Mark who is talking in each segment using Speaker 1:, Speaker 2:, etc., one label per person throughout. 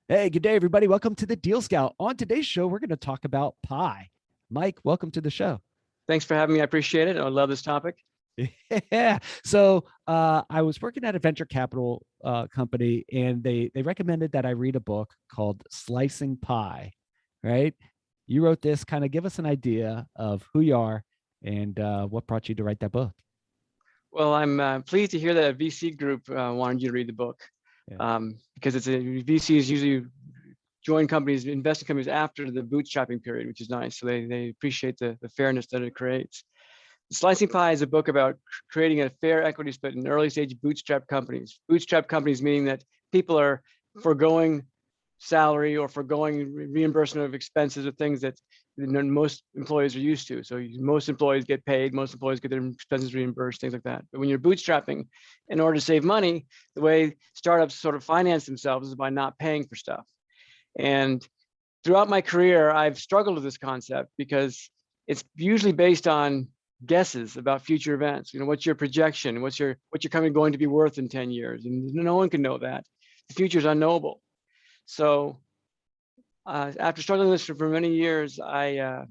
Speaker 1: Hey, good day, everybody. Welcome to the Deal Scout. On today's show, we're going to talk about pie. Mike, welcome to the show.
Speaker 2: Thanks for having me. I appreciate it. I love this topic.
Speaker 1: Yeah. So I was working at a venture capital company, and they recommended that I read a book called Slicing Pie. Right? You wrote this. Kind of give us an idea of who you are and what brought you to write that book.
Speaker 2: Well, I'm pleased to hear that a VC group wanted you to read the book
Speaker 1: Yeah.
Speaker 2: because VCs usually join companies, invest in companies after the bootstrapping period, which is nice. So they appreciate the fairness that it creates. Slicing Pie is a book about creating a fair equity split in early stage bootstrap companies. Bootstrap companies meaning that people are foregoing salary or foregoing reimbursement of expenses or things that most employees are used to. So most employees get paid, most employees get their expenses reimbursed, things like that. But when you're bootstrapping, in order to save money, the way startups sort of finance themselves is by not paying for stuff. And throughout my career, I've struggled with this concept because it's usually based on guesses about future events. What's your projection? What's your company going to be worth in 10 years? And no one can know that. The future is unknowable. So after struggling with this for many years, I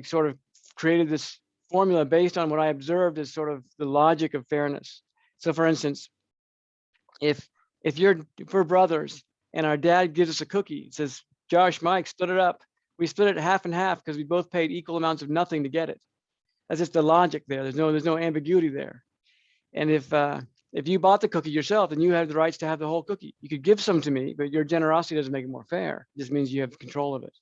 Speaker 2: sort of created this formula based on what I observed as sort of the logic of fairness. So for instance, if we're brothers and our dad gives us a cookie, it says, Josh, Mike, split it up. We split it half and half because we both paid equal amounts of nothing to get it. That's just the logic there. There's no ambiguity there. And if you bought the cookie yourself, then you have the rights to have the whole cookie. You could give some to me, but your generosity doesn't make it more fair. It just means you have control of it.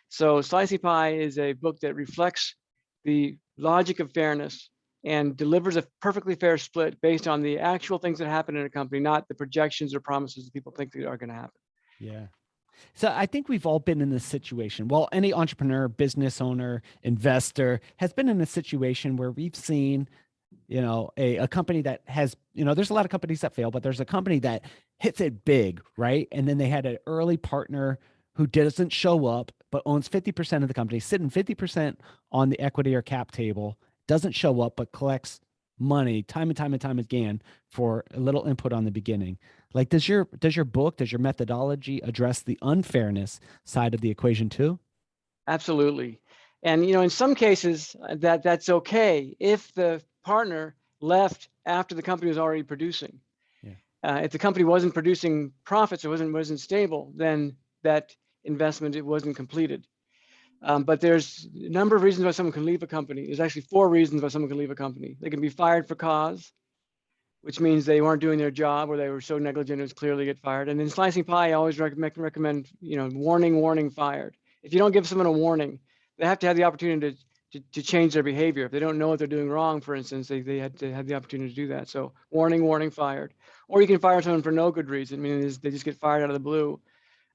Speaker 2: So Slicing Pie is a book that reflects the logic of fairness and delivers a perfectly fair split based on the actual things that happen in a company, not the projections or promises that people think that are going to happen.
Speaker 1: Yeah. So I think we've all been in this situation. Well, any entrepreneur, business owner, investor has been in a situation where we've seen, a company that has, there's a lot of companies that fail, but there's a company that hits it big, right? And then they had an early partner who doesn't show up, but owns 50% of the company, sitting 50% on the equity or cap table, doesn't show up, but collects money time and time and time again for a little input on the beginning. Like, does your book, does your methodology address the unfairness side of the equation too?
Speaker 2: Absolutely. And in some cases that's okay if the partner left after the company was already producing. Yeah. If the company wasn't producing profits, it wasn't stable, then that investment, it wasn't completed. But there's a number of reasons why someone can leave a company. There's actually 4 reasons why someone can leave a company. They can be fired for cause, which means they weren't doing their job or they were so negligent it was clearly get fired. And in Slicing Pie, I always recommend, warning, fired. If you don't give someone a warning, they have to have the opportunity to change their behavior. If they don't know what they're doing wrong, for instance, they had to have the opportunity to do that. So warning, fired. Or you can fire someone for no good reason, meaning they just get fired out of the blue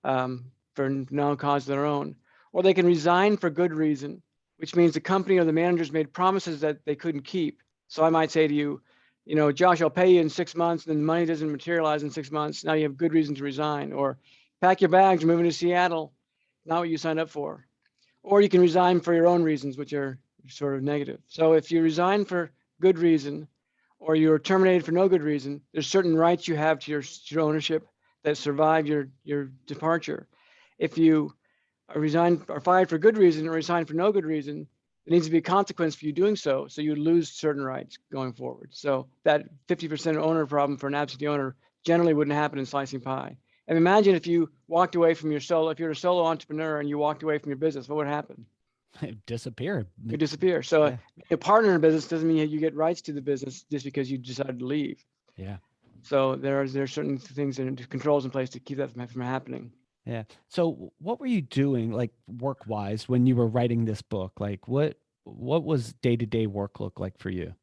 Speaker 2: for no cause of their own. Or they can resign for good reason, which means the company or the managers made promises that they couldn't keep. So I might say to you, Josh, I'll pay you in 6 months, and the money doesn't materialize in 6 months. Now you have good reason to resign. Or pack your bags, you're moving to Seattle, not what you signed up for. Or you can resign for your own reasons, which are sort of negative. So if you resign for good reason, or you're terminated for no good reason, there's certain rights you have to your ownership that survive your departure. If you resign or fired for good reason or resign for no good reason, there needs to be a consequence for you doing so. So you lose certain rights going forward. So that 50% owner problem for an absentee owner generally wouldn't happen in Slicing Pie. And imagine if you walked away from if you're a solo entrepreneur and you walked away from your business, what would happen?
Speaker 1: It disappeared.
Speaker 2: You disappear. So a partner in business doesn't mean you get rights to the business just because you decided to leave.
Speaker 1: Yeah.
Speaker 2: So there are certain things and controls in place to keep that from happening.
Speaker 1: Yeah. So what were you doing, like, work-wise, when you were writing this book? Like, what was day-to-day work look like for you?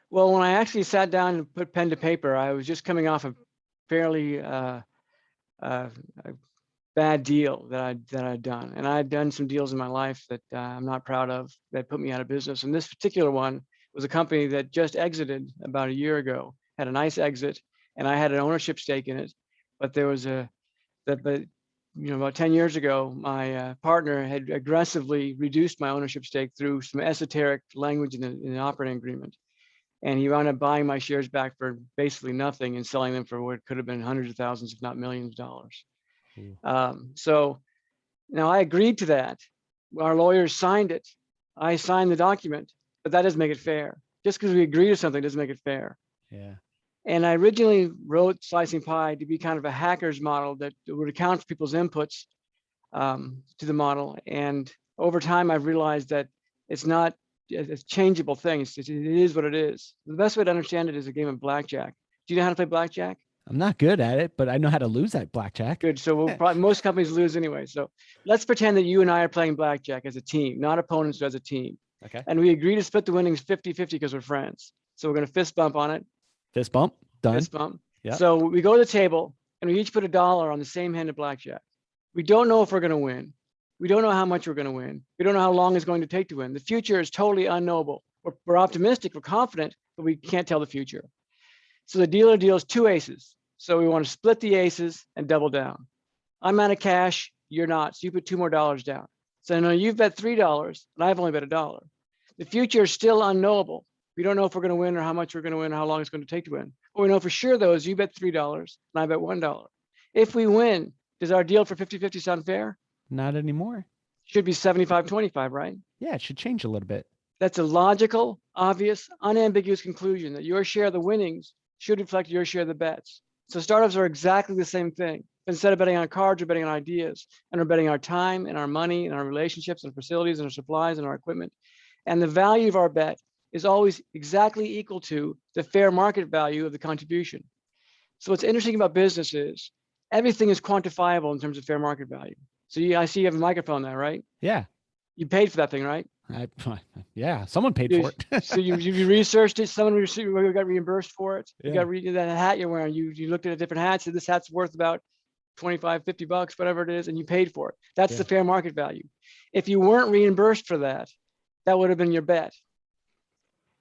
Speaker 2: Well, when I actually sat down and put pen to paper, I was just coming off a fairly a bad deal that I'd done, and I had done some deals in my life that I'm not proud of that put me out of business. And this particular one was a company that just exited about a year ago, had a nice exit, and I had an ownership stake in it. But there was about 10 years ago, my partner had aggressively reduced my ownership stake through some esoteric language in the operating agreement. And he wound up buying my shares back for basically nothing and selling them for what could have been hundreds of thousands, if not millions of dollars.
Speaker 1: Ooh.
Speaker 2: So now I agreed to that. Our lawyers signed it. I signed the document, but that doesn't make it fair. Just because we agree to something doesn't make it fair.
Speaker 1: Yeah.
Speaker 2: And I originally wrote Slicing Pie to be kind of a hacker's model that would account for people's inputs to the model. And over time, I've realized that it's not a changeable thing. It is what it is. The best way to understand it is a game of blackjack. Do you know how to play blackjack?
Speaker 1: I'm not good at it, but I know how to lose at blackjack.
Speaker 2: Good. So we'll probably, most companies lose anyway. So let's pretend that you and I are playing blackjack as a team, not opponents, but as a team.
Speaker 1: Okay.
Speaker 2: And we agree to split the winnings 50-50 because we're friends. So we're going to fist bump on it.
Speaker 1: Fist bump. Done.
Speaker 2: Fist bump.
Speaker 1: Yeah.
Speaker 2: So we go to the table and we each put $1 on the same hand of blackjack. We don't know if we're going to win. We don't know how much we're going to win. We don't know how long it's going to take to win. The future is totally unknowable. We're optimistic, we're confident, but we can't tell the future. So the dealer deals 2 aces. So we want to split the aces and double down. I'm out of cash, you're not. So you put $2 more down. So now you've bet $3 and I've only bet $1. The future is still unknowable. We don't know if we're going to win or how much we're going to win or how long it's going to take to win. What we know for sure, though, is you bet $3 and I bet $1. If we win, does our deal for 50-50 sound fair?
Speaker 1: Not anymore.
Speaker 2: Should be 75-25, right?
Speaker 1: Yeah, it should change a little bit.
Speaker 2: That's a logical, obvious, unambiguous conclusion that your share of the winnings should reflect your share of the bets. So startups are exactly the same thing. Instead of betting on cards, we're betting on ideas, and we're betting our time and our money and our relationships and facilities and our supplies and our equipment. And the value of our bet is always exactly equal to the fair market value of the contribution. So what's interesting about business is everything is quantifiable in terms of fair market value. So I see you have a microphone there, right?
Speaker 1: Yeah.
Speaker 2: You paid for that thing, right?
Speaker 1: Yeah, someone paid for it.
Speaker 2: So you researched it. Someone got reimbursed for it. You
Speaker 1: Yeah.
Speaker 2: got that hat you're wearing. You looked at different hats. And this hat's worth about $25-$50, whatever it is, and you paid for it. That's
Speaker 1: Yeah.
Speaker 2: the fair market value. If you weren't reimbursed for that, that would have been your bet.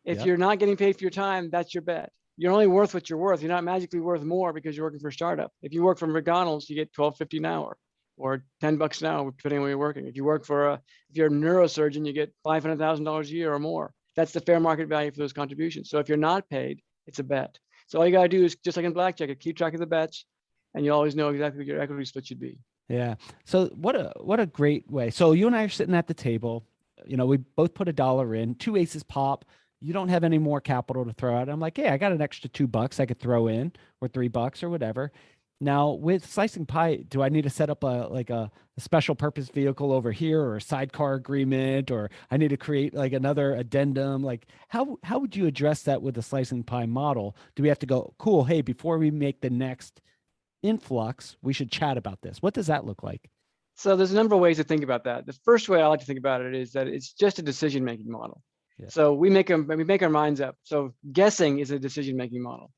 Speaker 2: If
Speaker 1: Yep.
Speaker 2: you're not getting paid for your time, that's your bet. You're only worth what you're worth. You're not magically worth more because you're working for a startup. If you work for McDonald's, you get $12.50 an hour or $10 an hour, depending on where you're working. If you work for if you're a neurosurgeon, you get $500,000 a year or more. That's the fair market value for those contributions. So if you're not paid, it's a bet. So all you got to do is, just like in blackjack, keep track of the bets, and you always know exactly what your equity split should be.
Speaker 1: Yeah. So what a great way. So you and I are sitting at the table. You know, we both put $1 in, 2 aces pop. You don't have any more capital to throw out. I'm like, hey, I got an extra $2 I could throw in, or $3 or whatever. Now with Slicing Pie, do I need to set up a special purpose vehicle over here, or a sidecar agreement, or I need to create like another addendum? Like how would you address that with the Slicing Pie model? Do we have to go, cool, hey, before we make the next influx, we should chat about this? What does that look like?
Speaker 2: So there's a number of ways to think about that. The first way I like to think about it is that it's just a decision-making model.
Speaker 1: Yeah.
Speaker 2: So we make our minds up. So guessing is a decision-making model.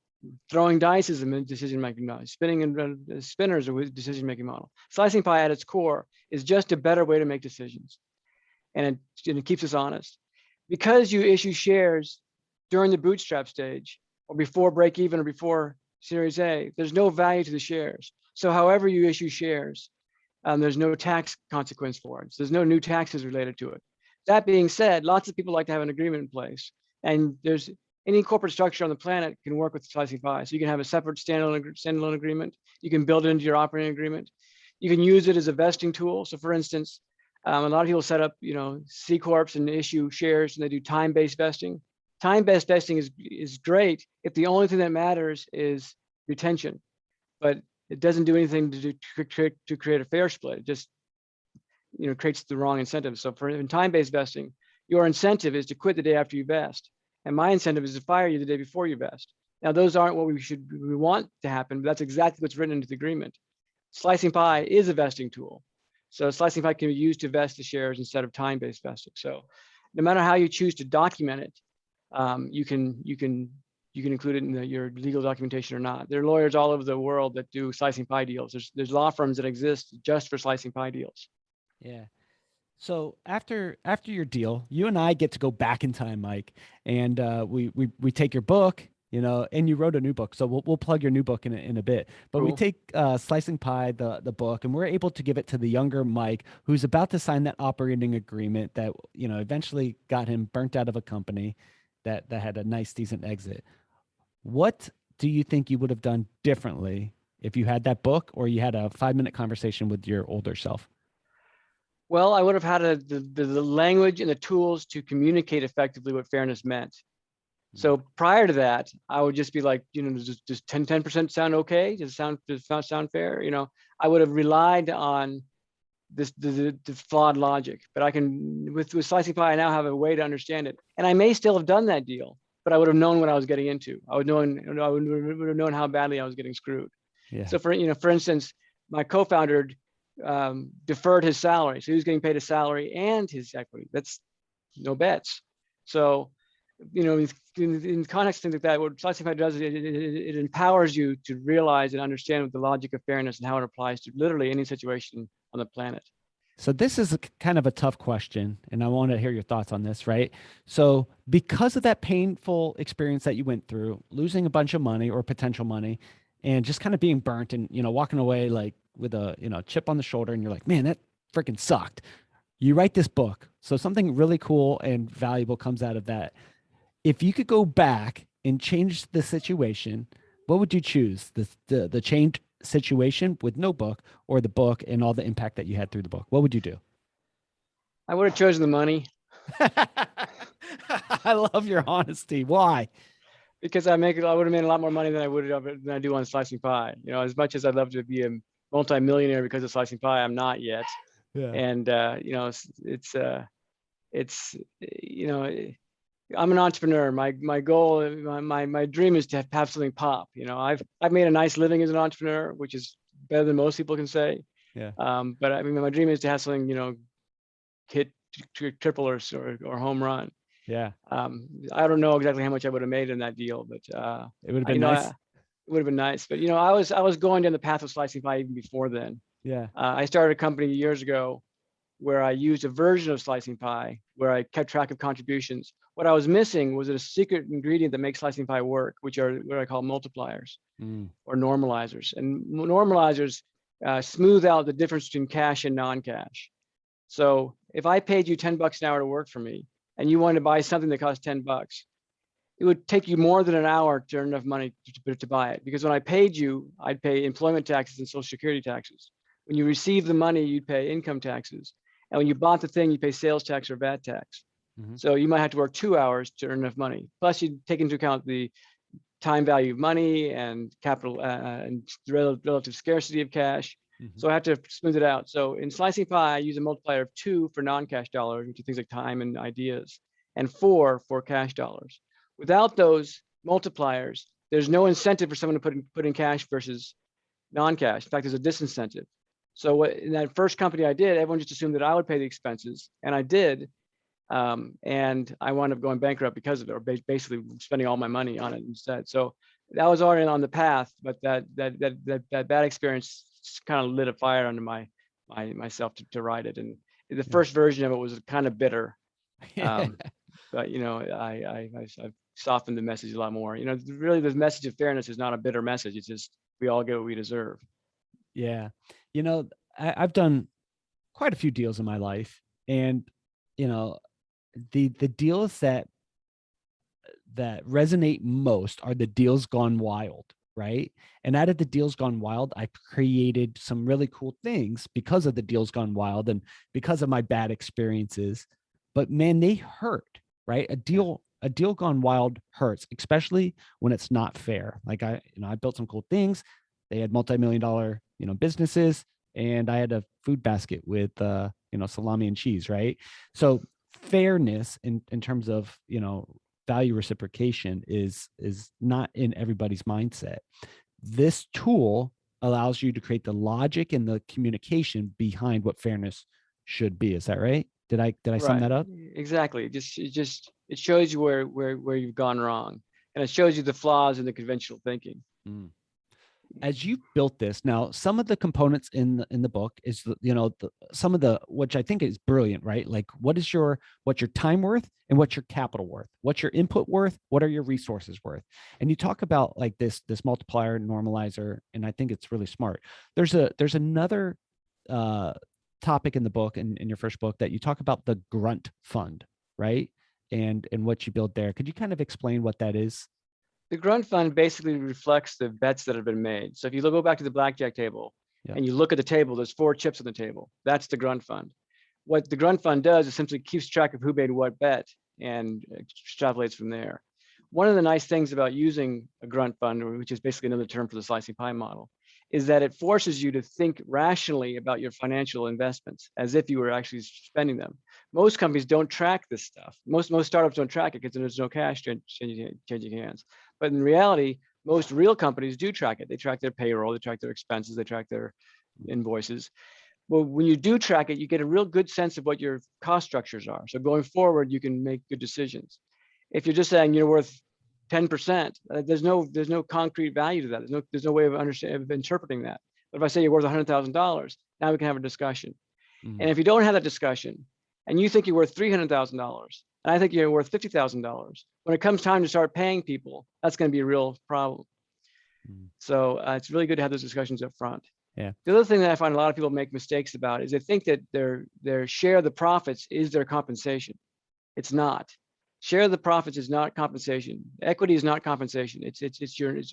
Speaker 2: Throwing dice is a decision-making model. Spinning and spinners are a decision-making model. Slicing Pie at its core is just a better way to make decisions. And it keeps us honest. Because you issue shares during the bootstrap stage, or before break even, or before Series A, there's no value to the shares. So however you issue shares, there's no tax consequence for it. So there's no new taxes related to it. That being said, lots of people like to have an agreement in place, and there's any corporate structure on the planet can work with Slicing Pie. So you can have a separate standalone agreement. You can build it into your operating agreement. You can use it as a vesting tool. So for instance, a lot of people set up, C corps and issue shares, and they do time-based vesting. Time-based vesting is great if the only thing that matters is retention, but it doesn't do anything to create a fair split. It just creates the wrong incentive. So in time-based vesting, your incentive is to quit the day after you vest, and my incentive is to fire you the day before you vest. Now, those aren't what we want to happen, but that's exactly what's written into the agreement. Slicing Pie is a vesting tool. So Slicing Pie can be used to vest the shares instead of time-based vesting. So no matter how you choose to document it, you can include it in your legal documentation or not. There are lawyers all over the world that do Slicing Pie deals. There's law firms that exist just for Slicing Pie deals.
Speaker 1: Yeah. So after your deal, you and I get to go back in time, Mike, and we take your book, and you wrote a new book. So we'll plug your new book in a bit. But
Speaker 2: Cool.
Speaker 1: we take Slicing Pie, the book, and we're able to give it to the younger Mike, who's about to sign that operating agreement that eventually got him burnt out of a company that had a nice, decent exit. What do you think you would have done differently if you had that book or you had a 5-minute conversation with your older self?
Speaker 2: Well, I would have had the language and the tools to communicate effectively what fairness meant. So prior to that, I would just be like, just 10% sound okay? Does it sound fair? I would have relied on the flawed logic, but I can, with Slicing Pie, I now have a way to understand it. And I may still have done that deal, but I would have known what I was getting into. I would have known how badly I was getting screwed.
Speaker 1: Yeah.
Speaker 2: So for instance, my co-founder deferred his salary. So he was getting paid his salary and his equity. That's no bets. So, in context, things like that, what Slicing Pie does is it empowers you to realize and understand the logic of fairness and how it applies to literally any situation on the planet.
Speaker 1: So this is kind of a tough question, and I want to hear your thoughts on this, right? So because of that painful experience that you went through, losing a bunch of money or potential money, and just kind of being burnt and, walking away like with a, chip on the shoulder, and you're like, man, that freaking sucked. You write this book. So something really cool and valuable comes out of that. If you could go back and change the situation, what would you choose? The changed situation with no book, or the book and all the impact that you had through the book? What would you do?
Speaker 2: I would have chosen the money.
Speaker 1: I love your honesty. Why?
Speaker 2: Because I would have made a lot more money than I do on Slicing Pie. As much as I'd love to be a multi-millionaire because of Slicing Pie, I'm not yet.
Speaker 1: Yeah.
Speaker 2: And I'm an entrepreneur. My goal, my dream is to have something pop. I've made a nice living as an entrepreneur, which is better than most people can say.
Speaker 1: Yeah.
Speaker 2: But I mean, my dream is to have something, hit triple or home run.
Speaker 1: Yeah.
Speaker 2: I don't know exactly how much I would have made in that deal, but
Speaker 1: it would have been nice.
Speaker 2: It would have been nice. But I was going down the path of Slicing Pie even before then.
Speaker 1: Yeah.
Speaker 2: I started a company years ago where I used a version of Slicing Pie where I kept track of contributions. What I was missing was a secret ingredient that makes Slicing Pie work, which are what I call multipliers or normalizers. And normalizers smooth out the difference between cash and non-cash. So if I paid you $10 an hour to work for me and you wanted to buy something that cost $10, it would take you more than an hour to earn enough money to buy it. Because when I paid you, I'd pay employment taxes and Social Security taxes. When you receive the money, you'd pay income taxes. And when you bought the thing, you pay sales tax or VAT tax. So you might have to work 2 hours to earn enough money. Plus, you take into account the time value of money and capital and relative scarcity of cash. So I have to smooth it out. So in Slicing Pie, I use a multiplier of 2 for non-cash dollars, which are things like time and ideas, and 4 for cash dollars. Without those multipliers, there's no incentive for someone to put in cash versus non-cash. In fact, there's a disincentive. So in that first company I did, everyone just assumed that I would pay the expenses, and I did. And I wound up going bankrupt because of it, or basically spending all my money on it instead. So that was already on the path, but that bad experience kind of lit a fire under myself to write it. And the first version of it was kind of bitter, but I've softened the message a lot more. Really, the message of fairness is not a bitter message. It's just we all get what we deserve.
Speaker 1: Yeah. I've done quite a few deals in my life, and the deals that resonate most are the deals gone wild, right? And out of the deals gone wild, I've created some really cool things because of the deals gone wild and because of my bad experiences. But man, they hurt, right? A deal gone wild hurts, especially when it's not fair. Like I built some cool things. They had multi-million-dollar, businesses, and I had a food basket with salami and cheese, right? So fairness in terms of value reciprocation is not in everybody's mindset. This tool allows you to create the logic and the communication behind what fairness should be. Is that right? Did I sum that up?
Speaker 2: Exactly. It shows you where you've gone wrong, and it shows you the flaws in the conventional thinking.
Speaker 1: As you built this, now some of the components in the book is some of the, which I think is brilliant, right? Like what's your time worth and what's your capital worth? What's your input worth? What are your resources worth? And you talk about like this multiplier normalizer, and I think it's really smart. There's another topic in the book, in your first book, that you talk about the grunt fund, right? And what you build there. Could you kind of explain what that is?
Speaker 2: The grunt fund basically reflects the bets that have been made. So if you go back to the blackjack table
Speaker 1: Yeah.
Speaker 2: and you look at the table, there's 4 chips on the table. That's the grunt fund. What the grunt fund does is simply keeps track of who made what bet and extrapolates from there. One of the nice things about using a grunt fund, which is basically another term for the slicing pie model, is that it forces you to think rationally about your financial investments as if you were actually spending them. Most companies don't track this stuff. Most startups don't track it because there's no cash changing hands. But in reality, most real companies do track it. They track their payroll, they track their expenses, they track their invoices. Well, when you do track it, you get a real good sense of what your cost structures are. So going forward, you can make good decisions. If you're just saying you're worth 10%, there's no concrete value to that. There's no way of interpreting that. But if I say you're worth $100,000, now we can have a discussion. And if you don't have that discussion, and you think you're worth $300,000, and I think you're worth $50,000, when it comes time to start paying people, that's going to be a real problem. So it's really good to have those discussions up front.
Speaker 1: Yeah.
Speaker 2: The other thing that I find a lot of people make mistakes about is they think that their share of the profits is their compensation. It's not. Share of the profits is not compensation. Equity is not compensation. It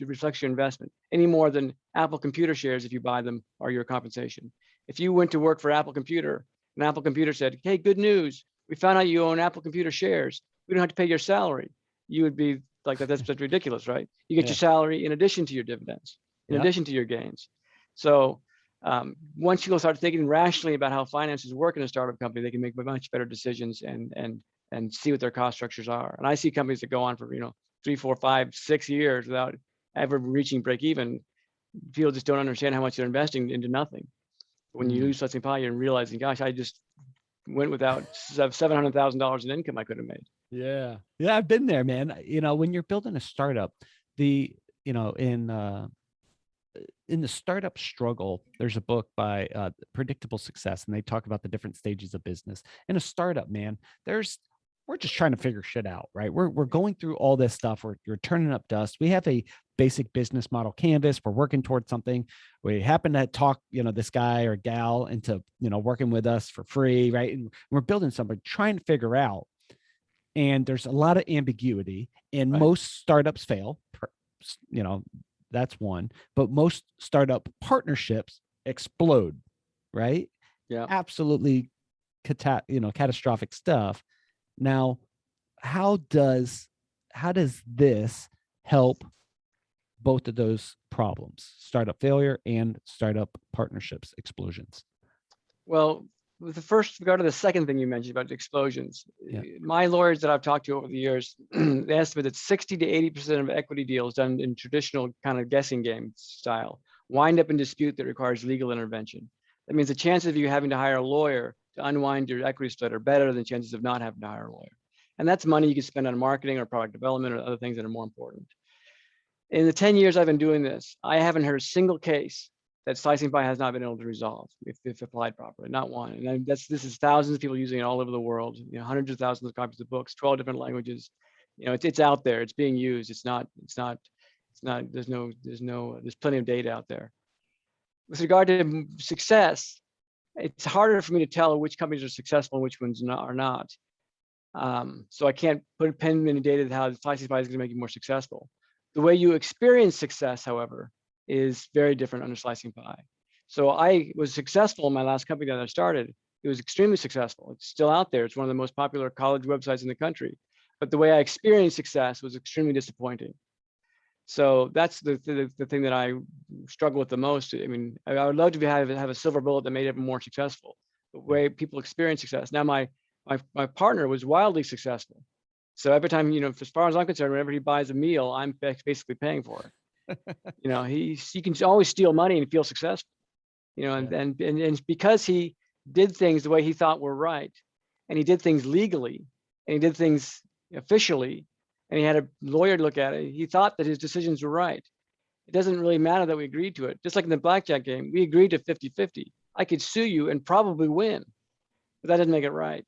Speaker 2: reflects your investment any more than Apple Computer shares, if you buy them, are your compensation. If you went to work for Apple Computer and Apple Computer said, "Hey, good news, we found out you own Apple Computer shares. We don't have to pay your salary," you would be like, that's ridiculous, right? You get your salary in addition to your dividends, in addition to your gains. So once people start thinking rationally about how finances work in a startup company, they can make much better decisions and see what their cost structures are. And I see companies that go on for 3, 4, 5, 6 years without ever reaching break even. People just don't understand how much they're investing into nothing. When you lose Slicing Pie, you're realizing, gosh, I just went without $700,000 in income I could have made.
Speaker 1: Yeah. Yeah. I've been there, man. When you're building a startup, in the startup struggle, there's a book by Predictable Success, and they talk about the different stages of business. In a startup, man, we're just trying to figure shit out, right? We're going through all this stuff. You're turning up dust. We have a basic business model canvas. We're working towards something. We happen to talk, this guy or gal into, working with us for free, right? And we're building something, trying to figure out. And there's a lot of ambiguity, and most startups fail. That's one. But most startup partnerships explode, right?
Speaker 2: Yeah.
Speaker 1: Absolutely, catastrophic stuff. Now, how does this help both of those problems, startup failure and startup partnerships explosions?
Speaker 2: Well, with regard to the second thing you mentioned about explosions, my lawyers that I've talked to over the years, they estimate that 60 to 80% of equity deals done in traditional kind of guessing game style wind up in dispute that requires legal intervention. That means the chances of you having to hire a lawyer to unwind your equity split are better than chances of not having to hire a lawyer. And that's money you can spend on marketing or product development or other things that are more important. In the 10 years I've been doing this, I haven't heard a single case that Slicing Pie has not been able to resolve if applied properly, not one. And this is thousands of people using it all over the world, hundreds of thousands of copies of books, 12 different languages. It's out there, it's being used. There's plenty of data out there. With regard to success, it's harder for me to tell which companies are successful and which ones are not. So I can't put a pen in the data how Slicing Pie is going to make you more successful. The way you experience success, however, is very different under Slicing Pie. So I was successful in my last company that I started. It was extremely successful. It's still out there. It's one of the most popular college websites in the country. But the way I experienced success was extremely disappointing. So that's the thing that I struggle with the most. I mean, I would love to have a silver bullet that made it more successful. The way people experience success. Now, my partner was wildly successful. So every time, as far as I'm concerned, whenever he buys a meal, I'm basically paying for it. He can always steal money and feel successful. And because he did things the way he thought were right, and he did things legally, and he did things officially, and he had a lawyer look at it, he thought that his decisions were right. It doesn't really matter that we agreed to it. Just like in the blackjack game, we agreed to 50-50. I could sue you and probably win, but that doesn't make it right.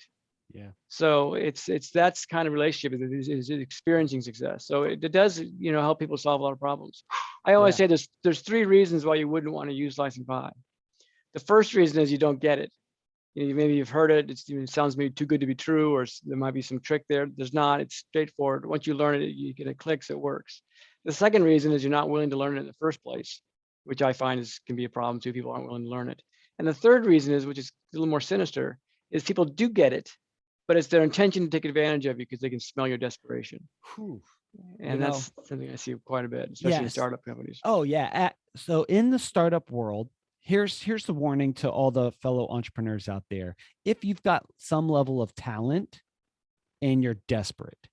Speaker 1: Yeah.
Speaker 2: So it's that's kind of relationship is experiencing success. So it does, help people solve a lot of problems. I always say there's 3 reasons why you wouldn't want to use Slicing Pie. The first reason is you don't get it. Maybe you've heard it. It sounds maybe too good to be true, or there might be some trick there. There's not. It's straightforward. Once you learn it, you get it clicks. It works. The second reason is you're not willing to learn it in the first place, which I find can be a problem too. People aren't willing to learn it. And the third reason is, which is a little more sinister, is people do get it, but it's their intention to take advantage of you because they can smell your desperation.
Speaker 1: Whew.
Speaker 2: And that's something I see quite a bit, especially in startup companies.
Speaker 1: Oh yeah. So in the startup world, here's the warning to all the fellow entrepreneurs out there. If you've got some level of talent and you're desperate,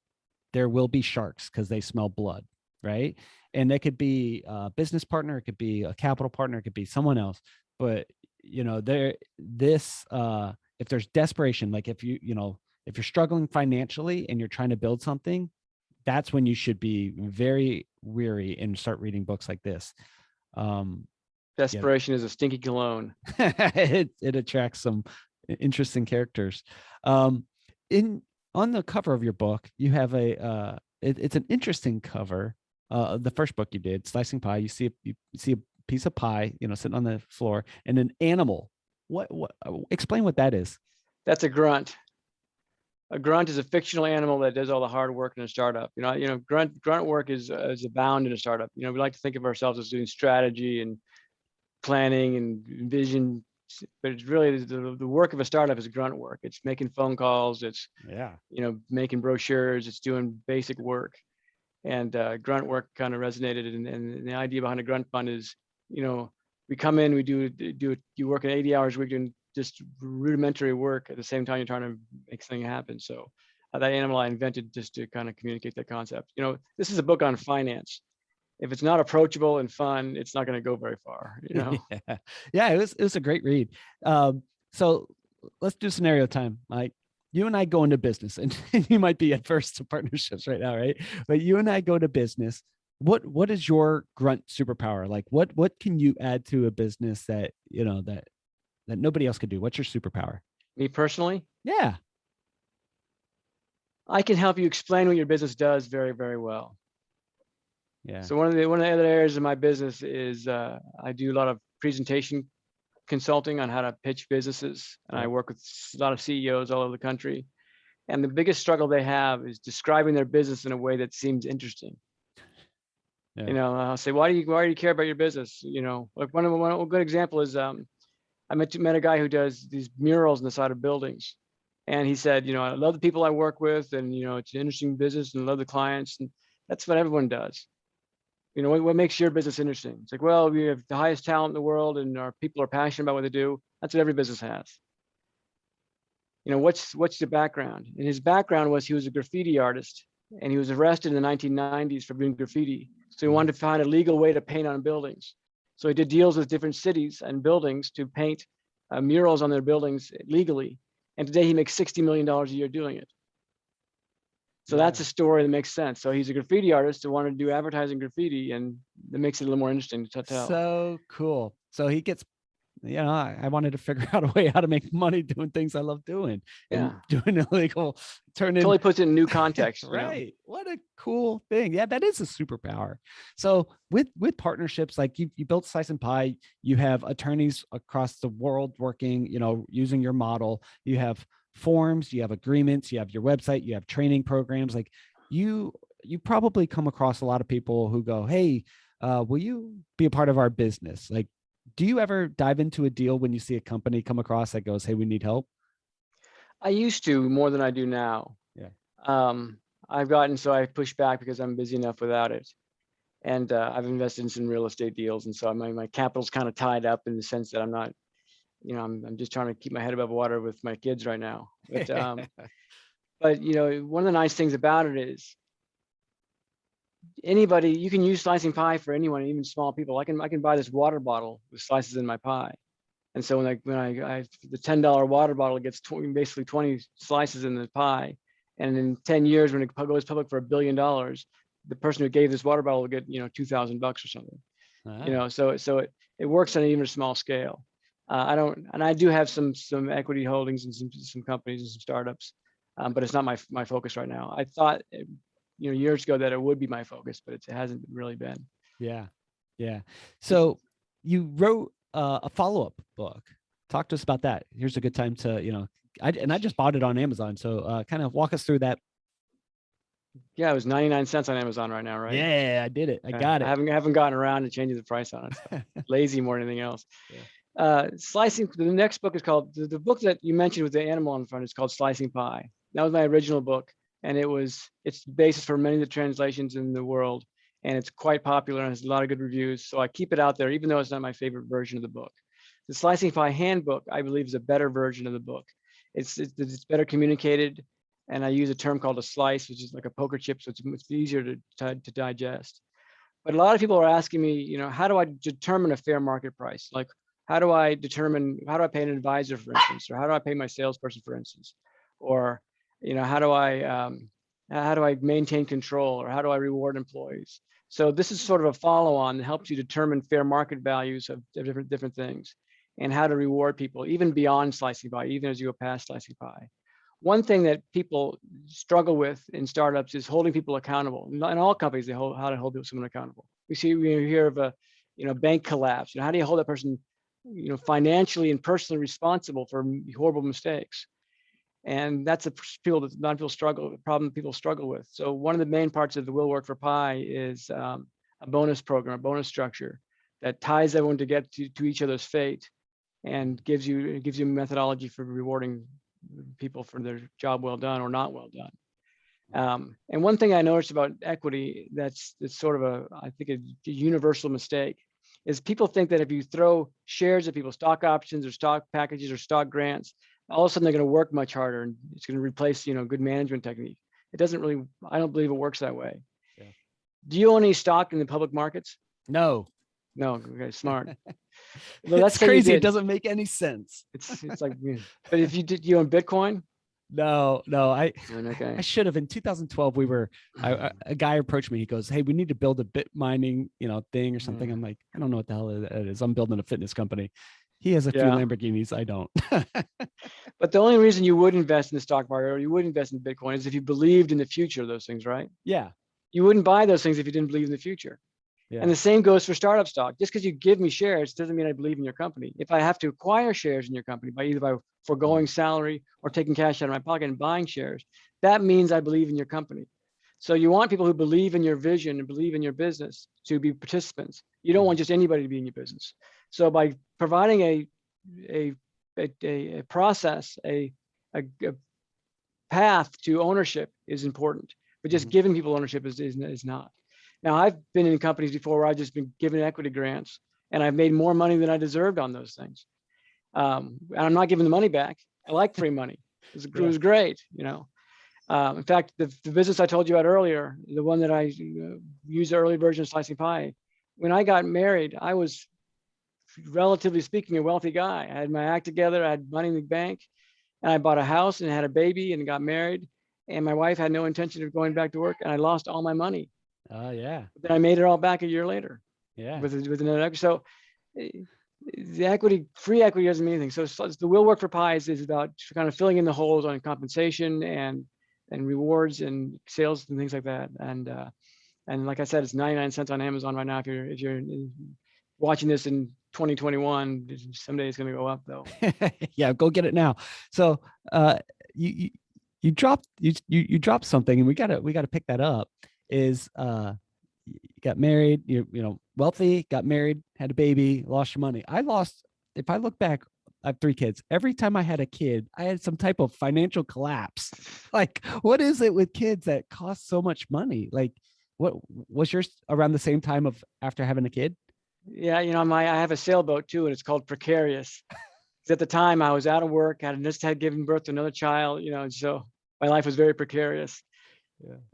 Speaker 1: there will be sharks because they smell blood, right? And that could be a business partner, it could be a capital partner, it could be someone else. But if there's desperation, like if you're struggling financially and you're trying to build something, that's when you should be very weary and start reading books like this.
Speaker 2: Desperation is a stinky cologne.
Speaker 1: It attracts some interesting characters. On the cover of your book, you have it's an interesting cover. The first book you did, Slicing Pie, you see a piece of pie, sitting on the floor, and an animal. What explain what that is?
Speaker 2: That's a grunt. A grunt is a fictional animal that does all the hard work in a startup. Grunt work is abound in a startup. We like to think of ourselves as doing strategy and planning and vision, but it's really the work of a startup is grunt work. It's making phone calls. It's making brochures. It's doing basic work, and grunt work kind of resonated. And the idea behind a grunt fund is, we come in, we do you work 80 hours a week doing just rudimentary work at the same time you're trying to make something happen. So that animal I invented just to kind of communicate that concept. This is a book on finance. If it's not approachable and fun, it's not going to go very far.
Speaker 1: Yeah, it was a great read. So let's do scenario time, Mike. You and I go into business, and you might be adverse to partnerships right now, right? But you and I go to business. What is your grunt superpower? Like what can you add to a business that that nobody else could do? What's your superpower?
Speaker 2: Me personally?
Speaker 1: Yeah.
Speaker 2: I can help you explain what your business does very, very well.
Speaker 1: Yeah.
Speaker 2: So one of the other areas of my business is I do a lot of presentation consulting on how to pitch businesses, and I work with a lot of CEOs all over the country. And the biggest struggle they have is describing their business in a way that seems interesting. Yeah. I'll say, why do you care about your business? Like one good example is I met a guy who does these murals on the side of buildings. And he said, I love the people I work with, and, it's an interesting business, and I love the clients. And that's what everyone does. What makes your business interesting? It's like, well, we have the highest talent in the world, and our people are passionate about what they do. That's what every business has. What's the background? And his background was he was a graffiti artist, and he was arrested in the 1990s for doing graffiti. So he wanted to find a legal way to paint on buildings. So he did deals with different cities and buildings to paint murals on their buildings legally. And today he makes $60 million a year doing it. So that's a story that makes sense. So he's a graffiti artist who wanted to do advertising graffiti, and that makes it a little more interesting to tell.
Speaker 1: So cool. So he gets, I wanted to figure out a way how to make money doing things I love doing. And doing illegal,
Speaker 2: totally puts it in new context.
Speaker 1: Right. What a cool thing. Yeah, that is a superpower. So with partnerships, like you built Slicing Pie, you have attorneys across the world working, using your model. You have forms, you have agreements, you have your website, you have training programs. Like you probably come across a lot of people who go, hey, will you be a part of our business? Like, do you ever dive into a deal when you see a company come across that goes, hey, we need help?
Speaker 2: I used to more than I do now.
Speaker 1: Yeah.
Speaker 2: So I push back because I'm busy enough without it. And I've invested in some real estate deals. And so my capital's kind of tied up in the sense that I'm not, I'm just trying to keep my head above water with my kids right now. But, but one of the nice things about it is anybody, you can use Slicing Pie for anyone, even small people. I can buy this water bottle with slices in my pie. And so when I the $10 water bottle gets basically 20 slices in the pie. And in 10 years, when it goes public for $1 billion, the person who gave this water bottle will get, $2,000 or something. So it works on even a small scale. I do have some equity holdings in some companies and some startups, but it's not my focus right now. I thought, years ago that it would be my focus, but it hasn't really been.
Speaker 1: Yeah. Yeah. So you wrote a follow-up book. Talk to us about that. Here's a good time to, I just bought it on Amazon. So kind of walk us through that.
Speaker 2: Yeah, it was 99 cents on Amazon right now, right?
Speaker 1: Yeah, I did it. I
Speaker 2: Yeah,
Speaker 1: got
Speaker 2: I
Speaker 1: it.
Speaker 2: haven't gotten around to changing the price on it. So lazy more than anything else.
Speaker 1: Yeah.
Speaker 2: Slicing. The next book is called the book that you mentioned with the animal on the front is called Slicing Pie. That was my original book, and it's the basis for many of the translations in the world, and it's quite popular and has a lot of good reviews. So I keep it out there, even though it's not my favorite version of the book. The Slicing Pie Handbook, I believe, is a better version of the book. It's better communicated, and I use a term called a slice, which is like a poker chip, so it's easier to digest. But a lot of people are asking me, how do I determine a fair market price? Like, how do I pay an advisor, for instance, or how do I pay my salesperson, for instance, or, how do I maintain control, or how do I reward employees? So this is sort of a follow-on that helps you determine fair market values of different things, and how to reward people, even beyond slicing pie, even as you go past slicing pie. One thing that people struggle with in startups is holding people accountable. In all companies, how to hold someone accountable. We hear of a bank collapse. How do you hold that person financially and personally responsible for horrible mistakes? And that's a problem people struggle with. So one of the main parts of the Will Work for Pie is a bonus program, a bonus structure that ties everyone to get to each other's fate, and gives you a methodology for rewarding people for their job well done or not well done. And one thing I noticed about equity that's sort of I think a universal mistake is people think that if you throw shares at people, stock options or stock packages or stock grants, all of a sudden they're going to work much harder and it's going to replace good management technique. It doesn't really, I don't believe it works that way.
Speaker 1: Yeah.
Speaker 2: Do you own any stock in the public markets?
Speaker 1: No.
Speaker 2: No. Okay, smart. Well,
Speaker 1: It's
Speaker 2: let's say you
Speaker 1: crazy. It
Speaker 2: did.
Speaker 1: doesn't make any sense.
Speaker 2: It's like, but if you did, you own Bitcoin?
Speaker 1: No, I
Speaker 2: Okay.
Speaker 1: should have. In 2012, a guy approached me. He goes, "Hey, we need to build a bit mining, thing or something." I'm like, I don't know what the hell it is. I'm building a fitness company. He has a few
Speaker 2: Yeah.
Speaker 1: Lamborghinis. I don't.
Speaker 2: But the only reason you would invest in the stock market or you would invest in Bitcoin is if you believed in the future of those things, right?
Speaker 1: Yeah.
Speaker 2: You wouldn't buy those things if you didn't believe in the future.
Speaker 1: Yeah.
Speaker 2: And the same goes for startup stock. Just because you give me shares doesn't mean I believe in your company. If I have to acquire shares in your company by foregoing salary or taking cash out of my pocket and buying shares, that means I believe in your company. So you want people who believe in your vision and believe in your business to be participants. You don't want just anybody to be in your business. So by providing a process, a path to ownership is important, but just giving people ownership is not. Now, I've been in companies before where I've just been given equity grants and I've made more money than I deserved on those things. And I'm not giving the money back. I like free money. It was great, In fact, the business I told you about earlier, the one that I used the early version of Slicing Pie, when I got married, I was, relatively speaking, a wealthy guy. I had my act together. I had money in the bank, and I bought a house and had a baby and got married. And my wife had no intention of going back to work, and I lost all my money.
Speaker 1: Oh yeah.
Speaker 2: But then I made it all back a year later.
Speaker 1: Yeah.
Speaker 2: With another equity. So the free equity doesn't mean anything. So the Will Work for Pie is about kind of filling in the holes on compensation and rewards and sales and things like that. And like I said, it's 99 cents on Amazon right now. If you're watching this in 2021, someday it's going to go up though.
Speaker 1: Yeah, go get it now. So you dropped something, and we gotta pick that up. Is you got married, wealthy, got married, had a baby, lost your money. If I look back, I have 3 kids. Every time I had a kid, I had some type of financial collapse. Like, what is it with kids that cost so much money? Like, what was yours around the same time of after having a kid?
Speaker 2: Yeah, I have a sailboat too, and it's called Precarious. At the time, I was out of work, had given birth to another child, so my life was very precarious.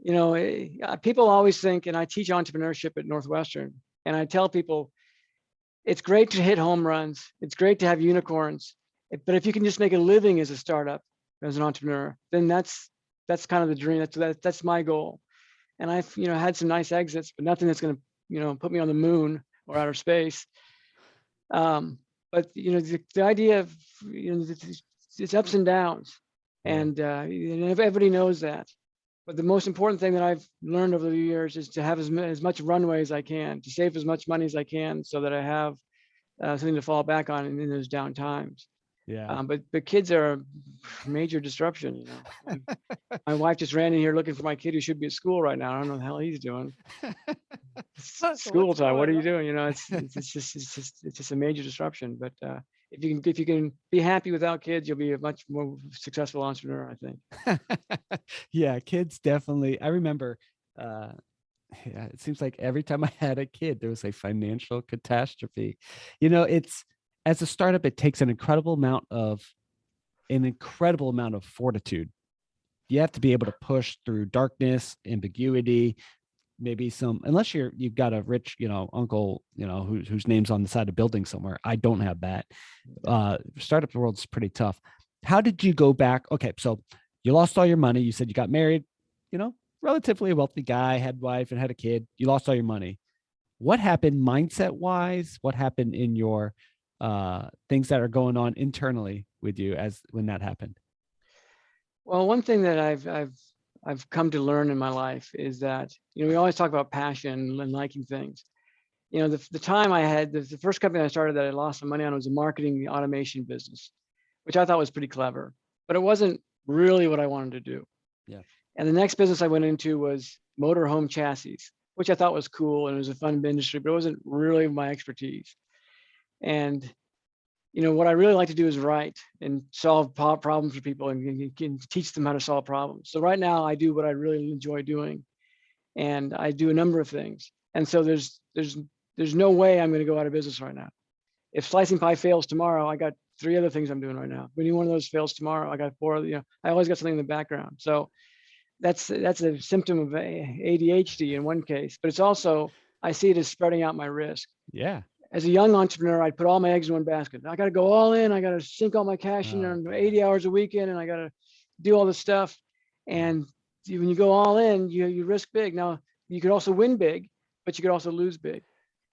Speaker 2: Yeah. People always think, and I teach entrepreneurship at Northwestern, and I tell people, it's great to hit home runs. It's great to have unicorns, but if you can just make a living as a startup, as an entrepreneur, then that's kind of the dream. That's my goal. And I've had some nice exits, but nothing that's going to put me on the moon or outer space. But the idea of it's ups and downs, and everybody knows that. But the most important thing that I've learned over the years is to have as much runway as I can, to save as much money as I can, so that I have something to fall back on in those down times.
Speaker 1: Yeah.
Speaker 2: But kids are a major disruption. You know, my wife just ran in here looking for my kid who should be at school right now. I don't know what the hell he's doing. It's school
Speaker 1: What's
Speaker 2: time. What
Speaker 1: going
Speaker 2: are you
Speaker 1: on?
Speaker 2: doing? You know, it's just a major disruption. But if you can be happy without kids, you'll be a much more successful entrepreneur, I think.
Speaker 1: Yeah, kids definitely. I remember, uh, yeah, it seems like every time I had a kid, there was a financial catastrophe. It's as a startup, it takes an incredible amount of fortitude. You have to be able to push through darkness, ambiguity, maybe unless you've got a rich, uncle, whose name's on the side of a building somewhere. I don't have that. Startup world's pretty tough. How did you go back? Okay, so you lost all your money. You said you got married, relatively wealthy guy, had wife and had a kid. You lost all your money. What happened mindset wise? What happened in your things that are going on internally with you as when that happened?
Speaker 2: Well, one thing that I've come to learn in my life is that, we always talk about passion and liking things. The time I had, the first company I started that I lost some money on was a marketing automation business, which I thought was pretty clever, but it wasn't really what I wanted to do.
Speaker 1: Yeah.
Speaker 2: And the next business I went into was motorhome chassis, which I thought was cool and it was a fun industry, but it wasn't really my expertise. And what I really like to do is write and solve problems for people and can teach them how to solve problems. So right now I do what I really enjoy doing, and I do a number of things. And so there's no way I'm going to go out of business right now. If Slicing Pie fails tomorrow, I got 3 other things I'm doing right now. If any one of those fails tomorrow, I got 4 other, I always got something in the background. So that's a symptom of ADHD in one case, but it's also, I see it as spreading out my risk.
Speaker 1: Yeah.
Speaker 2: As a young entrepreneur, I'd put all my eggs in one basket. I got to go all in. I got to sink all my cash in on 80 hours a weekend, and I got to do all this stuff. And when you go all in, you risk big. Now, you could also win big, but you could also lose big.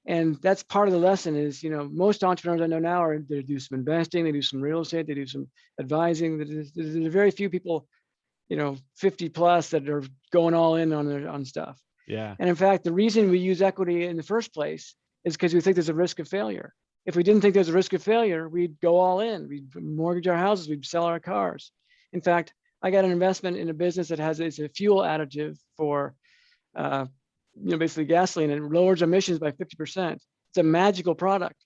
Speaker 2: And that's part of the lesson is, most entrepreneurs I know now they do some investing, they do some real estate, they do some advising. There's very few people, 50 plus that are going all in on stuff.
Speaker 1: Yeah.
Speaker 2: And in fact, the reason we use equity in the first place is because we think there's a risk of failure. If we didn't think there's a risk of failure, we'd go all in. We'd mortgage our houses, we'd sell our cars. In fact, I got an investment in a business that it's a fuel additive for, basically gasoline, and it lowers emissions by 50%. It's a magical product.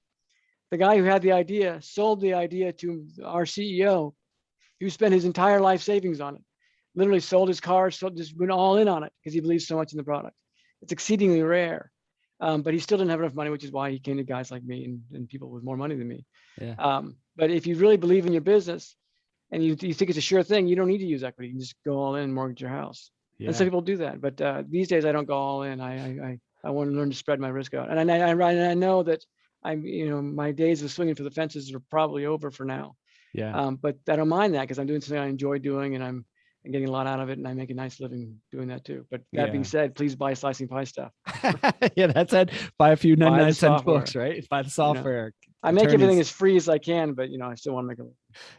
Speaker 2: The guy who had the idea sold the idea to our CEO, who spent his entire life savings on it. Literally sold his car, just went all in on it because he believes so much in the product. It's exceedingly rare. But he still didn't have enough money, which is why he came to guys like me and people with more money than me.
Speaker 1: Yeah.
Speaker 2: But if you really believe in your business and you think it's a sure thing, you don't need to use equity. You can just go all in and mortgage your house.
Speaker 1: Yeah.
Speaker 2: And some people do that. But these days I don't go all in. I want to learn to spread my risk out. And I know that my days of swinging for the fences are probably over for now.
Speaker 1: Yeah.
Speaker 2: But I don't mind that because I'm doing something I enjoy doing, and I'm getting a lot out of it, and I make a nice living doing that too. But that being said, please buy Slicing Pie stuff.
Speaker 1: Yeah, that's it. Buy a few
Speaker 2: Buy the
Speaker 1: 99-cent
Speaker 2: software.
Speaker 1: books, right? Buy the software.
Speaker 2: I make everything as free as I can, but I still want to make a living.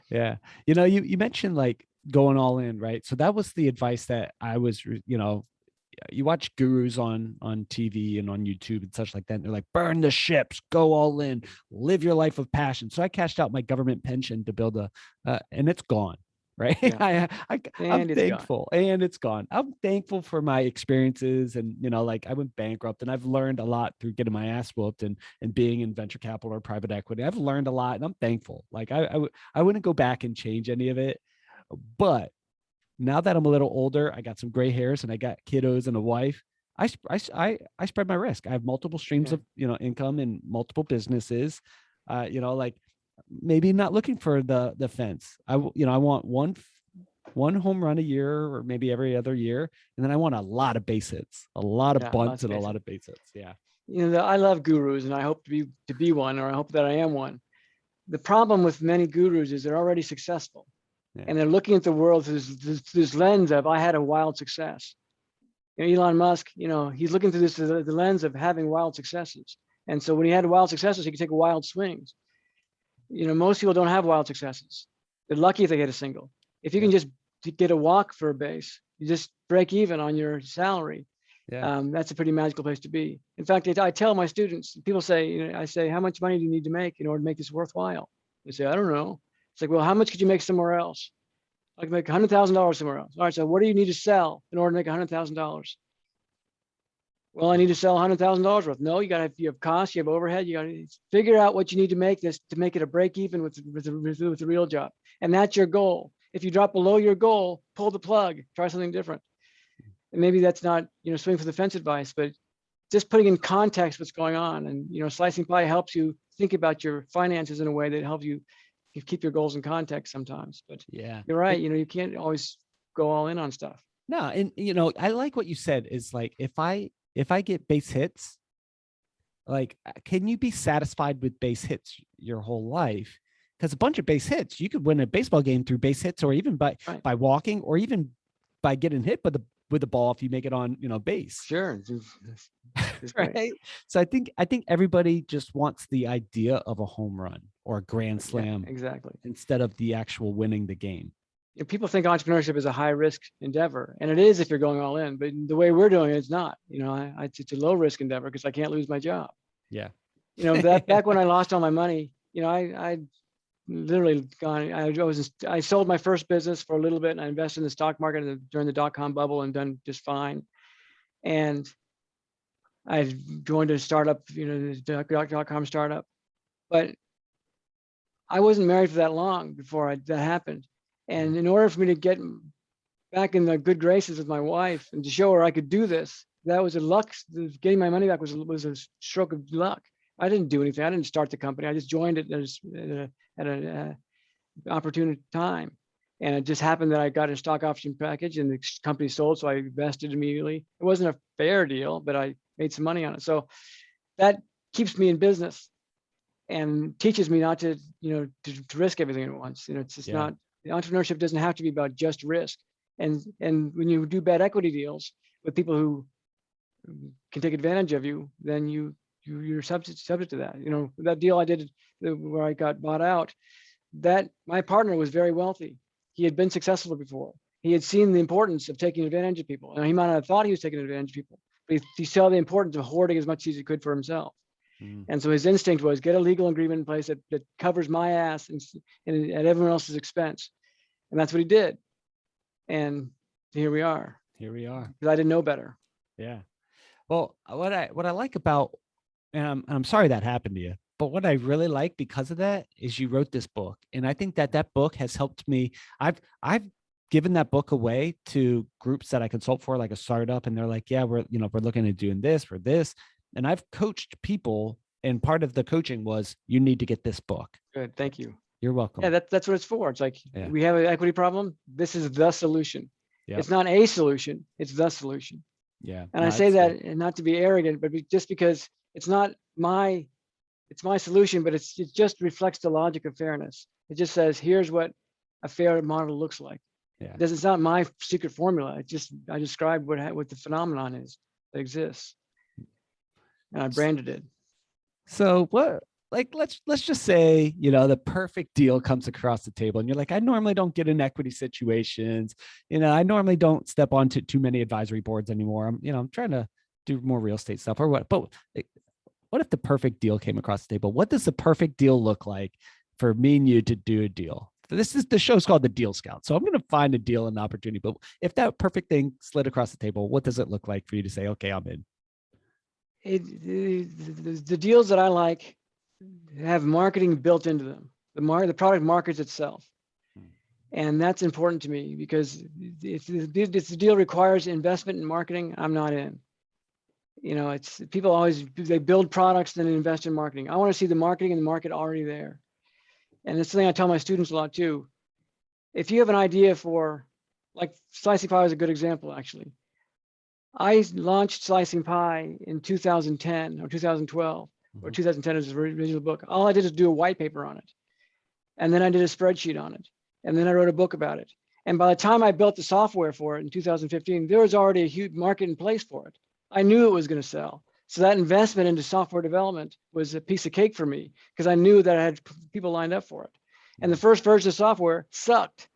Speaker 1: Yeah. You mentioned like going all in, right? So that was the advice that I was, you watch gurus on TV and on YouTube and such like that. And they're like, burn the ships, go all in, live your life of passion. So I cashed out my government pension to build and it's gone. Right.
Speaker 2: Yeah.
Speaker 1: I'm thankful and it's gone. I'm thankful for my experiences. And, like I went bankrupt and I've learned a lot through getting my ass whooped and being in venture capital or private equity. I've learned a lot and I'm thankful. Like I wouldn't go back and change any of it. But now that I'm a little older, I got some gray hairs and I got kiddos and a wife. I spread my risk. I have multiple streams of, income in multiple businesses, like maybe not looking for the fence. I want one home run a year or maybe every other year. And then I want a lot of base hits, a lot of bunts and a lot of base hits. Yeah.
Speaker 2: I love gurus and I hope to be one, or I hope that I am one. The problem with many gurus is they're already successful. Yeah. And they're looking at the world through this lens of, I had a wild success. Elon Musk, he's looking through the lens of having wild successes. And so when he had wild successes, he could take wild swings. Most people don't have wild successes. They're lucky if they get a single. If you can just get a walk for a base, you just break even on your salary. Yeah. That's a pretty magical place to be. In fact, I tell my students, people say, I say, how much money do you need to make in order to make this worthwhile? They say, I don't know. It's like, well, how much could you make somewhere else? I can make $100,000 somewhere else. All right, so what do you need to sell in order to make $100,000? Well, I need to sell $100,000 worth. No, you have costs, you have overhead. You got to figure out what you need to make it a break even with the real job, and that's your goal. If you drop below your goal, pull the plug. Try something different. And maybe that's not swing for the fence advice, but just putting in context what's going on. And Slicing Pie helps you think about your finances in a way that helps you keep your goals in context sometimes. But
Speaker 1: Yeah,
Speaker 2: you're right. You can't always go all in on stuff.
Speaker 1: no, and I like what you said is like, if I get base hits, like, can you be satisfied with base hits your whole life? Because a bunch of base hits, you could win a baseball game through base hits, or even by walking, or even by getting hit with the ball if you make it on base.
Speaker 2: Sure.
Speaker 1: Right. So I think everybody just wants the idea of a home run or a grand slam,
Speaker 2: exactly,
Speaker 1: instead of the actual winning the game.
Speaker 2: People think entrepreneurship is a high risk endeavor, and it is if you're going all in. But the way we're doing it, it's not. It's a low risk endeavor because I can't lose my job.
Speaker 1: Yeah.
Speaker 2: Back when I lost all my money, I literally gone. I sold my first business for a little bit, and I invested in the stock market during the dot-com bubble and done just fine. And I joined a startup, the dot-com startup, but I wasn't married for that long before that happened. And in order for me to get back in the good graces with my wife and to show her I could do this, that was a luck. Getting my money back was a stroke of luck. I didn't do anything. I didn't start the company. I just joined it at an opportune time. And it just happened that I got a stock option package and the company sold, so I invested immediately. It wasn't a fair deal, but I made some money on it. So that keeps me in business and teaches me not to risk everything at once. It's just not. The entrepreneurship doesn't have to be about just risk. And when you do bad equity deals with people who can take advantage of you, then you're subject to that. That deal I did where I got bought out, that my partner was very wealthy. He had been successful before. He had seen the importance of taking advantage of people. And he might not have thought he was taking advantage of people, but he saw the importance of hoarding as much as he could for himself. And so his instinct was get a legal agreement in place that covers my ass and at everyone else's expense. And that's what he did. And here we are. Because I didn't know better.
Speaker 1: Yeah. Well, what I like about, and I'm sorry that happened to you, but what I really like because of that is you wrote this book. And I think that book has helped me. I've given that book away to groups that I consult for, like a startup, and they're like, yeah, we're looking at doing this for this. And I've coached people, and part of the coaching was, you need to get this book.
Speaker 2: Good. Thank you.
Speaker 1: You're welcome.
Speaker 2: Yeah, that's what it's for. It's like, we have an equity problem. This is the solution.
Speaker 1: Yep.
Speaker 2: It's not a solution. It's the solution.
Speaker 1: Yeah.
Speaker 2: And I say that, and not to be arrogant, but just because it's not it's my solution, but it just reflects the logic of fairness. It just says, here's what a fair model looks like.
Speaker 1: Yeah.
Speaker 2: It's not my secret formula. I describe what the phenomenon is that exists. And I branded it.
Speaker 1: So let's just say, the perfect deal comes across the table and you're like, I normally don't get in equity situations. I normally don't step onto too many advisory boards anymore. I'm trying to do more real estate stuff or what, but what if the perfect deal came across the table? What does the perfect deal look like for me and you to do a deal? The show's called The Deal Scout. So I'm going to find a deal and opportunity, but if that perfect thing slid across the table, what does it look like for you to say, okay, I'm in?
Speaker 2: The deals that I like have marketing built into them. The product markets itself. And that's important to me because if the deal requires investment in marketing, I'm not in. It's people always, they build products, then invest in marketing. I want to see the marketing and the market already there. And it's something I tell my students a lot too. If you have an idea for, like Slicing Pie is a good example, actually. I launched Slicing Pie in 2010 or 2012, or 2010 is the original book. All I did is do a white paper on it. And then I did a spreadsheet on it. And then I wrote a book about it. And by the time I built the software for it in 2015, there was already a huge market in place for it. I knew it was going to sell. So that investment into software development was a piece of cake for me because I knew that I had people lined up for it. And the first version of software sucked.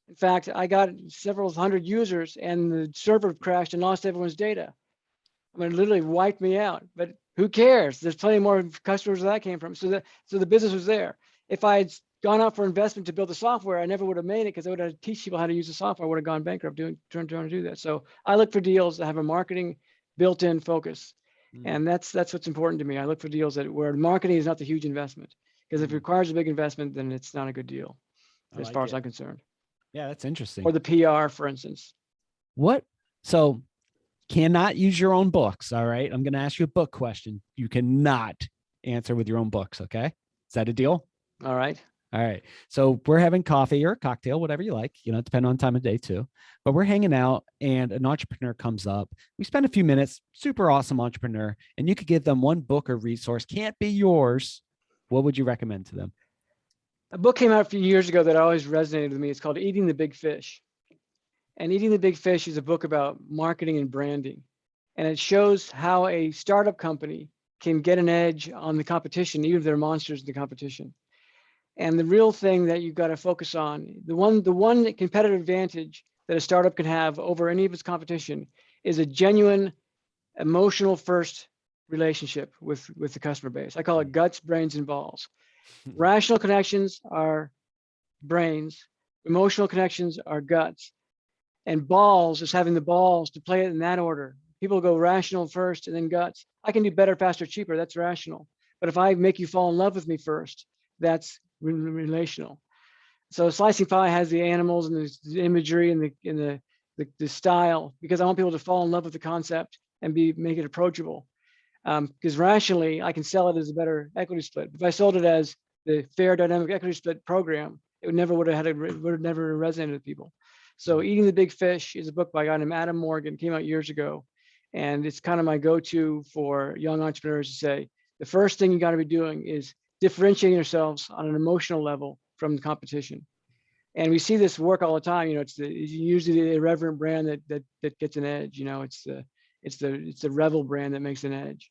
Speaker 2: In fact, I got several hundred users and the server crashed and lost everyone's data. I mean, it literally wiped me out, but who cares? There's plenty more customers where that came from. So the business was there. If I had gone out for investment to build the software, I never would have made it because I would have teach people how to use the software. I would have gone bankrupt trying to do that. So I look for deals that have a marketing built-in focus. And that's what's important to me. I look for deals where marketing is not the huge investment, because if it requires a big investment, then it's not a good deal, as far as I'm concerned.
Speaker 1: Yeah, that's interesting.
Speaker 2: Or the PR, for instance.
Speaker 1: So cannot use your own books. All right. I'm going to ask you a book question. You cannot answer with your own books. Okay. Is that a deal?
Speaker 2: All right.
Speaker 1: All right. So we're having coffee or a cocktail, whatever you like, depending on time of day too. But we're hanging out and an entrepreneur comes up. We spend a few minutes, super awesome entrepreneur, and you could give them one book or resource, can't be yours. What would you recommend to them?
Speaker 2: A book came out a few years ago that always resonated with me. It's called Eating the Big Fish. And Eating the Big Fish is a book about marketing and branding. And it shows how a startup company can get an edge on the competition, even if they're monsters in the competition. And the real thing that you've got to focus on, the one competitive advantage that a startup can have over any of its competition is a genuine emotional first relationship with the customer base. I call it guts, brains, and balls. Rational connections are brains, emotional connections are guts, and balls is having the balls to play it in that order. People go rational first and then guts. I can do better, faster, cheaper. That's rational. But if I make you fall in love with me first, that's relational. So Slicing Pie has the animals and the imagery and the style, because I want people to fall in love with the concept and make it approachable. Because rationally, I can sell it as a better equity split. If I sold it as the fair dynamic equity split program, it would never resonated with people. So Eating the Big Fish is a book by a guy named Adam Morgan, came out years ago. And it's kind of my go-to for young entrepreneurs to say, the first thing you got to be doing is differentiating yourselves on an emotional level from the competition. And we see this work all the time. It's usually the irreverent brand that gets an edge. It's the rebel brand that makes an edge.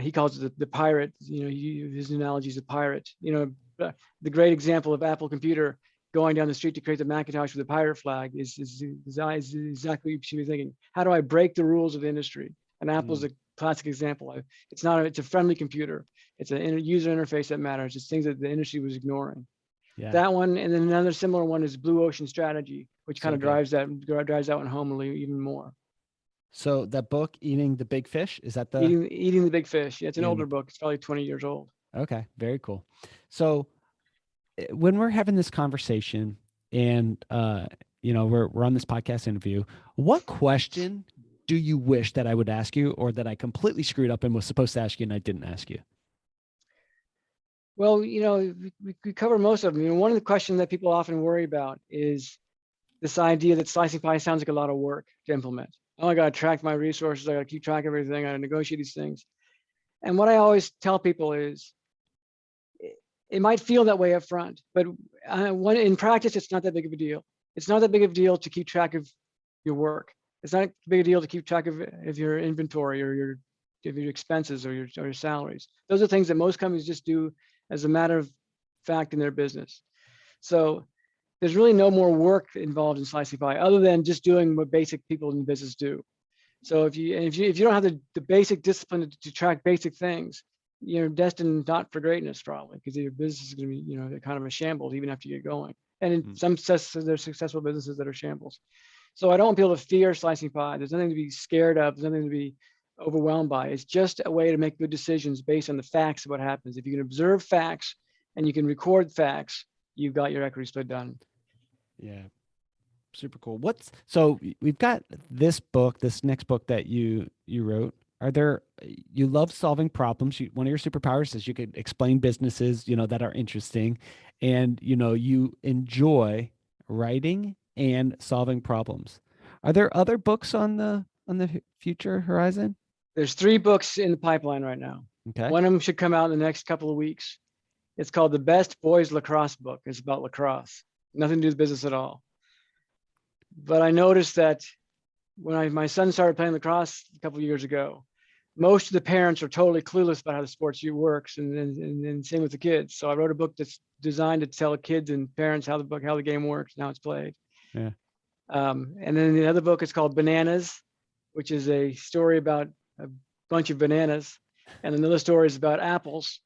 Speaker 2: He calls it the pirate. His analogy is a pirate. The great example of Apple Computer going down the street to create the Macintosh with a pirate flag is exactly what you should be thinking. How do I break the rules of the industry? And Apple's a classic example. It's a friendly computer. It's a user interface that matters. It's things that the industry was ignoring. Yeah. That one, and then another similar one is Blue Ocean Strategy, which kind of drives that one home even more.
Speaker 1: So that book, Eating the Big Fish, is that the
Speaker 2: Eating the Big Fish? Yeah, it's an older book. It's probably 20 years old.
Speaker 1: Okay, very cool. So when we're having this conversation and we're on this podcast interview, what question do you wish that I would ask you, or that I completely screwed up and was supposed to ask you and I didn't ask you?
Speaker 2: Well, we cover most of them. One of the questions that people often worry about is this idea that Slicing Pie sounds like a lot of work to implement. Oh, I got to track my resources. I got to keep track of everything. I got to negotiate these things. And what I always tell people is, it might feel that way up front, but in practice, it's not that big of a deal. It's not that big of a deal to keep track of your work. It's not a big deal to keep track of your inventory or your expenses or your salaries. Those are things that most companies just do as a matter of fact in their business. So there's really no more work involved in Slicing Pie other than just doing what basic people in the business do. So if you don't have the basic discipline to track basic things, you're destined not for greatness probably, because your business is going to be kind of a shambles even after you get going. And in some there's successful businesses that are shambles. So I don't want people to fear Slicing Pie. There's nothing to be scared of. There's nothing to be overwhelmed by. It's just a way to make good decisions based on the facts of what happens. If you can observe facts and you can record facts, you've got your equity split done. Yeah.
Speaker 1: Super cool. So we've got this next book that you wrote. You love solving problems. One of your superpowers is you could explain businesses, that are interesting, and, you enjoy writing and solving problems. Are there other books on the future horizon?
Speaker 2: There's 3 books in the pipeline right now.
Speaker 1: Okay.
Speaker 2: One of them should come out in the next couple of weeks. It's called The Best Boys Lacrosse Book. It's about lacrosse. Nothing to do with business at all. But I noticed that when my son started playing lacrosse a couple of years ago, most of the parents are totally clueless about how the sport works, and same with the kids. So I wrote a book that's designed to tell kids and parents how the game works and how it's played.
Speaker 1: Yeah.
Speaker 2: And then the other book is called Bananas, which is a story about a bunch of bananas. And another story is about apples.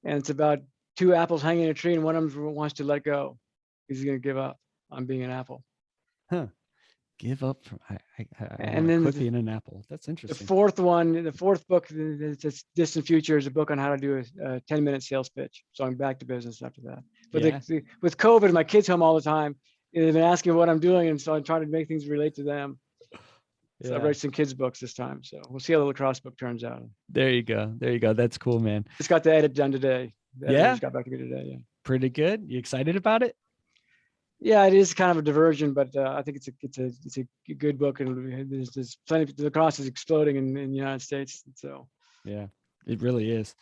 Speaker 2: And it's about two apples hanging in a tree, and one of them wants to let go. He's going to give up on being an apple.
Speaker 1: Huh. Give up from I
Speaker 2: And
Speaker 1: want a
Speaker 2: then
Speaker 1: cookie and an apple. That's
Speaker 2: the
Speaker 1: interesting.
Speaker 2: fourth book, the distant future, is a book on how to do a 10-minute sales pitch. So I'm back to business after that. But
Speaker 1: Yeah.
Speaker 2: with COVID, my kids home all the time. They've been asking what I'm doing, and so I'm trying to make things relate to them. So I
Speaker 1: Yeah.
Speaker 2: write some kids books this time. So we'll see how the lacrosse book turns out.
Speaker 1: There you go. There you go. That's cool, man.
Speaker 2: Just got the edit done today. The editor
Speaker 1: Yeah.
Speaker 2: just got back to me today. Yeah.
Speaker 1: Pretty good. You excited about it?
Speaker 2: Yeah, it is kind of a diversion, but I think it's a good book, and there's plenty. The lacrosse is exploding in the United States, so.
Speaker 1: Yeah, it really is.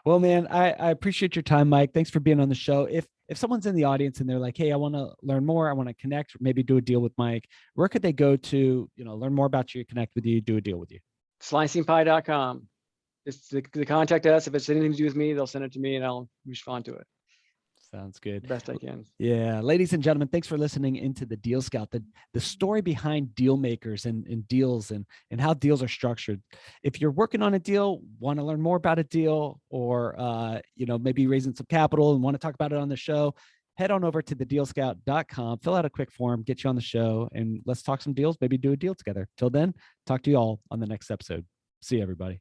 Speaker 1: Well, man, I appreciate your time, Mike. Thanks for being on the show. If someone's in the audience and they're like, hey, I want to learn more, I want to connect, maybe do a deal with Mike, where could they go to, learn more about you, connect with you, do a deal with you?
Speaker 2: Slicingpie.com. It's the contact us. If it's anything to do with me, they'll send it to me and I'll respond to it
Speaker 1: Sounds good.
Speaker 2: the best I can.
Speaker 1: Yeah. Ladies and gentlemen, thanks for listening into the Deal Scout, the story behind deal makers and deals and how deals are structured. If you're working on a deal, want to learn more about a deal, or, maybe raising some capital and want to talk about it on the show, head on over to thedealscout.com, fill out a quick form, get you on the show, and let's talk some deals, maybe do a deal together. Till then, talk to you all on the next episode. See you, everybody.